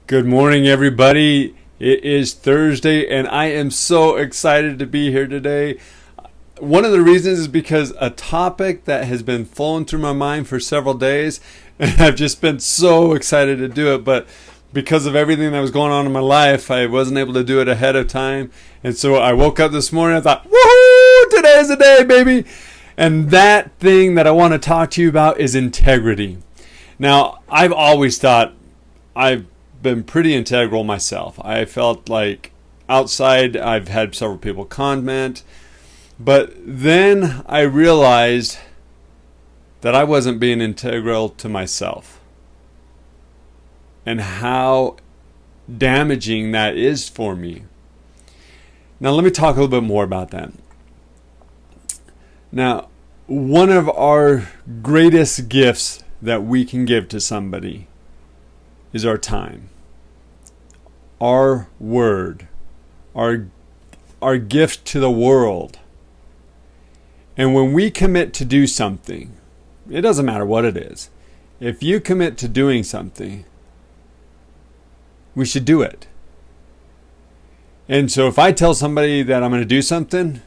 Good morning, everybody. It is Thursday, and I am so excited to be here today. One of the reasons is because a topic that has been flowing through my mind for several days, and I've just been so excited to do it, but because of everything that was going on in my life, I wasn't able to do it ahead of time. And so I woke up this morning, I thought, woohoo, today's the day, baby. And that thing that I want to talk to you about is integrity. Now, I've always thought I've been pretty integral myself. I felt like outside I've had several people comment, but then I realized that I wasn't being integral to myself and how damaging that is for me. Now let me talk a little bit more about that. Now, one of our greatest gifts that we can give to somebody is our time, our word, our gift to the world. And when we commit to do something, it doesn't matter what it is. If you commit to doing something, we should do it. And so if I tell somebody that I'm going to do something,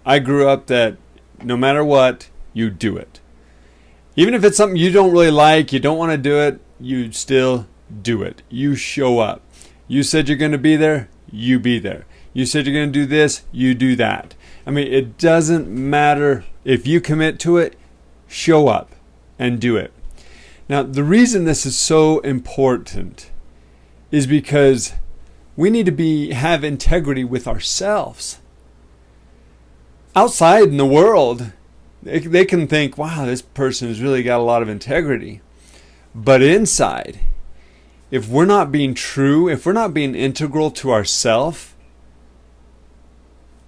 I grew up that no matter what, you do it. Even if it's something you don't really like, you don't want to do it, you still do it. You show up. You said you're going to be there, you be there. You said you're going to do this, you do that. I mean, it doesn't matter. If you commit to it, show up and do it. Now, the reason this is so important is because we need to have integrity with ourselves. Outside in the world, they can think, wow, this person has really got a lot of integrity. But inside, if we're not being true, if we're not being integral to ourselves,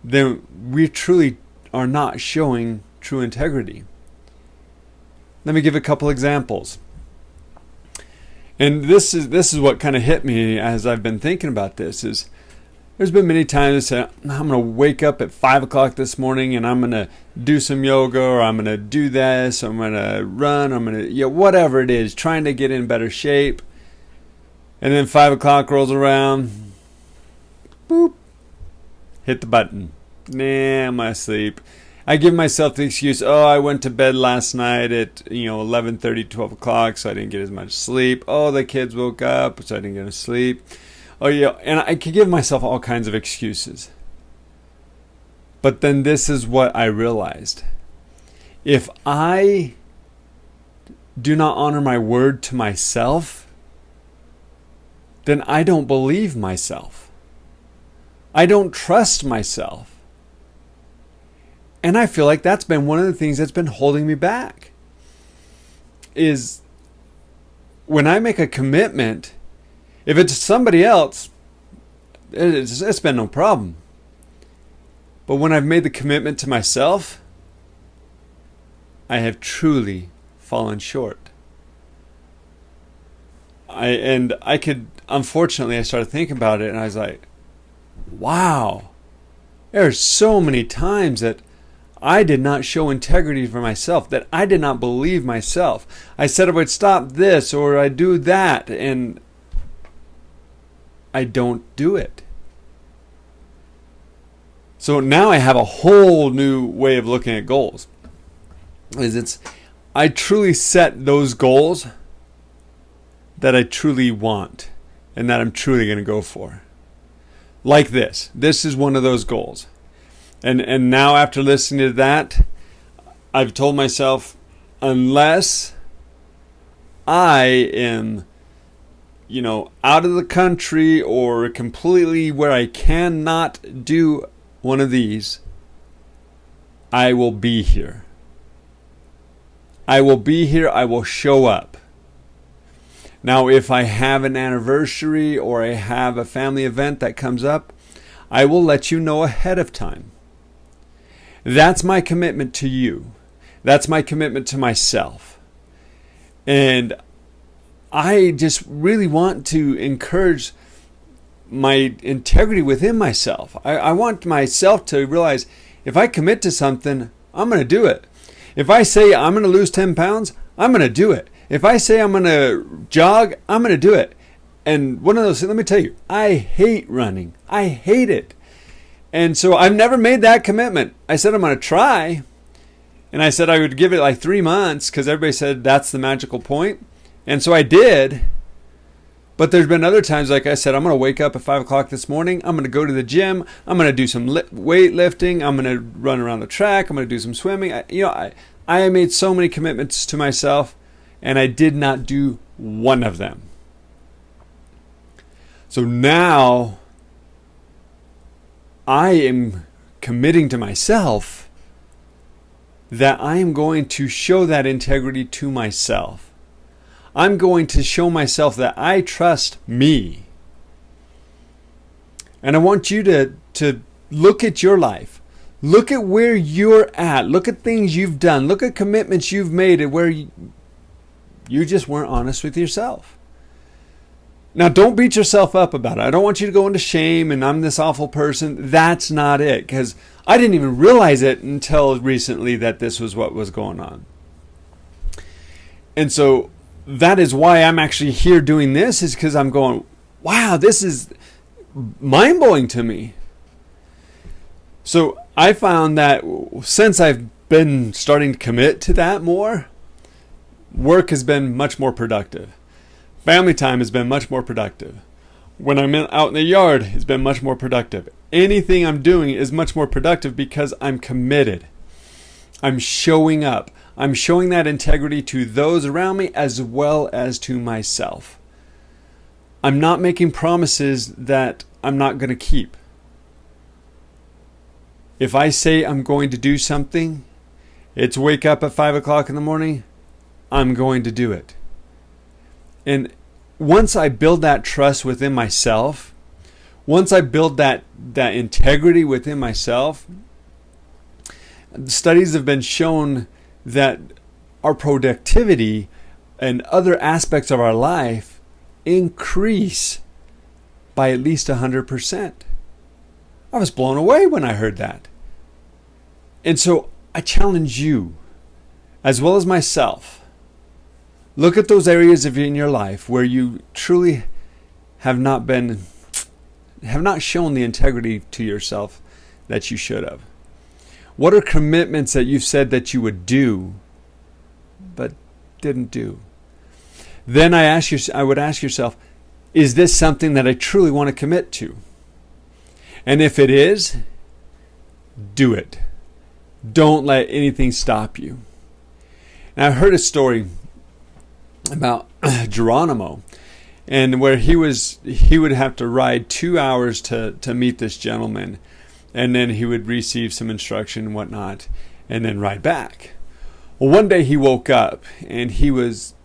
then we truly are not showing true integrity. Let me give a couple examples. And this is what kind of hit me as I've been thinking about this is there's been many times I say, I'm going to wake up at 5 o'clock this morning and I'm going to do some yoga, or I'm going to do this, I'm going to run, I'm going to, whatever it is, trying to get in better shape. And then 5 o'clock rolls around, boop, hit the button. Nah, I'm asleep. I give myself the excuse, I went to bed last night at 11:30, 12 o'clock, so I didn't get as much sleep. The kids woke up, so I didn't get enough sleep. And I could give myself all kinds of excuses. But then this is what I realized. If I do not honor my word to myself, then I don't believe myself. I don't trust myself. And I feel like that's been one of the things that's been holding me back. Is when I make a commitment, if it's somebody else, it's been no problem. But when I've made the commitment to myself, I have truly fallen short. Unfortunately, I started thinking about it and I was like, wow, there's so many times that I did not show integrity for myself, that I did not believe myself. I said I would stop this or I'd do that, and I don't do it. So now I have a whole new way of looking at goals. I truly set those goals that I truly want and that I'm truly going to go for. Like this. This is one of those goals. And now after listening to that, I've told myself, unless I am out of the country or completely where I cannot do one of these, I will be here. I will be here. I will show up. Now, if I have an anniversary or I have a family event that comes up, I will let you know ahead of time. That's my commitment to you. That's my commitment to myself. And I just really want to encourage my integrity within myself. I want myself to realize if I commit to something, I'm going to do it. If I say I'm going to lose 10 pounds, I'm going to do it. If I say I'm going to jog, I'm going to do it. And one of those things, let me tell you, I hate running. I hate it. And so I've never made that commitment. I said I'm going to try. And I said I would give it like 3 months because everybody said that's the magical point. And so I did. But there's been other times, like I said, I'm going to wake up at 5 o'clock this morning. I'm going to go to the gym. I'm going to do some weightlifting. I'm going to run around the track. I'm going to do some swimming. I made so many commitments to myself, and I did not do one of them. So now I am committing to myself that I am going to show that integrity to myself. I'm going to show myself that I trust me. And I want you to look at your life. Look at where you're at. Look at things you've done. Look at commitments you've made and where you just weren't honest with yourself. Now, don't beat yourself up about it. I don't want you to go into shame and I'm this awful person. That's not it. Because I didn't even realize it until recently that this was what was going on. And so that is why I'm actually here doing this, is because I'm going, wow, this is mind-blowing to me. So I found that since I've been starting to commit to that more, work has been much more productive. Family time has been much more productive. When I'm out in the yard, it's been much more productive. Anything I'm doing is much more productive because I'm committed. I'm showing up. I'm showing that integrity to those around me as well as to myself. I'm not making promises that I'm not going to keep. If I say I'm going to do something, it's wake up at 5 o'clock in the morning, I'm going to do it. And once I build that trust within myself, once I build that integrity within myself, studies have been shown that our productivity and other aspects of our life increase by at least 100%. I was blown away when I heard that. And so I challenge you, as well as myself, look at those areas in your life where you truly have not shown the integrity to yourself that you should have. What are commitments that you've said that you would do, but didn't do? Then I would ask yourself, is this something that I truly want to commit to? And if it is, do it. Don't let anything stop you. Now, I heard a story about Geronimo, and where he would have to ride 2 hours to meet this gentleman, and then he would receive some instruction and whatnot, and then ride back. Well, one day he woke up and he was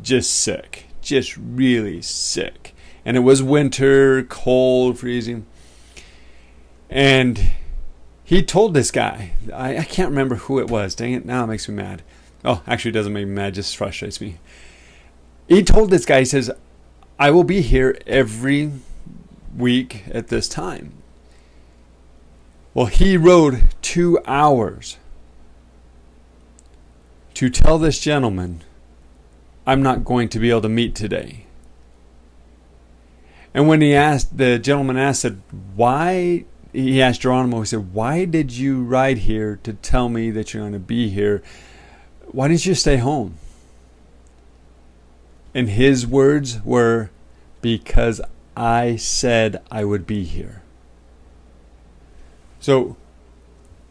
just sick, just really sick, and it was winter, cold, freezing, and he told this guy, I can't remember who it was. Dang it, now it makes me mad. Oh, actually it doesn't make me mad, it just frustrates me. He told this guy, he says, I will be here every week at this time. Well, he rode 2 hours to tell this gentleman, I'm not going to be able to meet today. And when the gentleman asked, why? He asked Geronimo, he said, why did you ride here to tell me that you're going to be here? Why didn't you stay home? And his words were, because I said I would be here. So,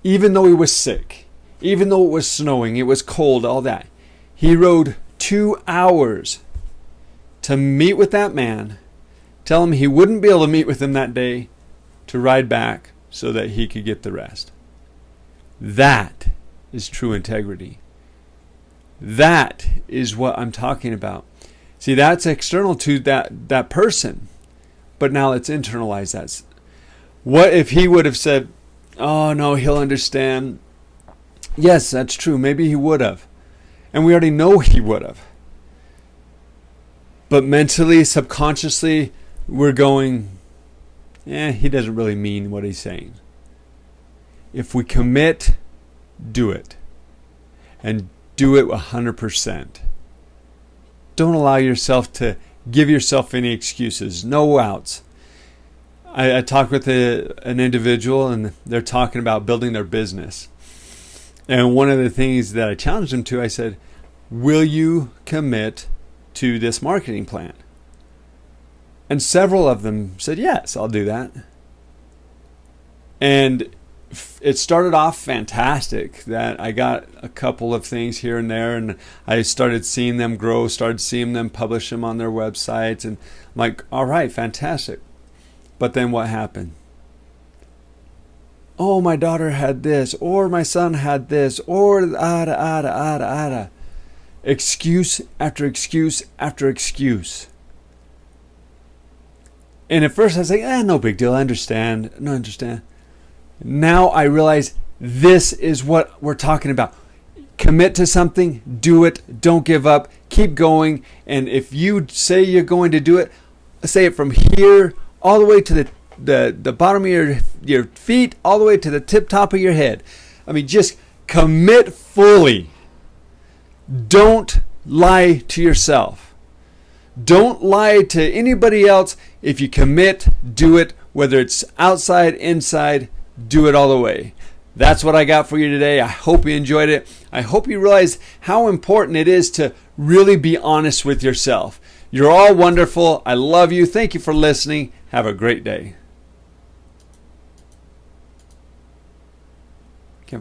even though he was sick, even though it was snowing, it was cold, all that, he rode 2 hours to meet with that man, tell him he wouldn't be able to meet with him that day, to ride back so that he could get the rest. That is true integrity. That is what I'm talking about. See, that's external to that person. But now let's internalize that. What if he would have said, oh no, he'll understand. Yes, that's true. Maybe he would have. And we already know he would have. But mentally, subconsciously, we're going, he doesn't really mean what he's saying. If we commit, do it. And do it 100%. Don't allow yourself to give yourself any excuses. No outs. I talked with an individual, and they're talking about building their business. And one of the things that I challenged them to, I said, will you commit to this marketing plan? And several of them said, yes, I'll do that. And it started off fantastic that I got a couple of things here and there, and I started seeing them grow, started seeing them publish them on their websites, and I'm like, all right, fantastic. But then what happened? Oh, my daughter had this, or my son had this, or excuse after excuse after excuse. And at first I was like, no big deal, I understand. Now I realize this is what we're talking about. Commit to something, do it, don't give up, keep going. And if you say you're going to do it, say it from here all the way to the bottom of your feet, all the way to the tip top of your head. I mean, just commit fully. Don't lie to yourself. Don't lie to anybody else. If you commit, do it. Whether it's outside, inside, do it all the way. That's what I got for you today. I hope you enjoyed it. I hope you realize how important it is to really be honest with yourself. You're all wonderful. I love you. Thank you for listening. Have a great day.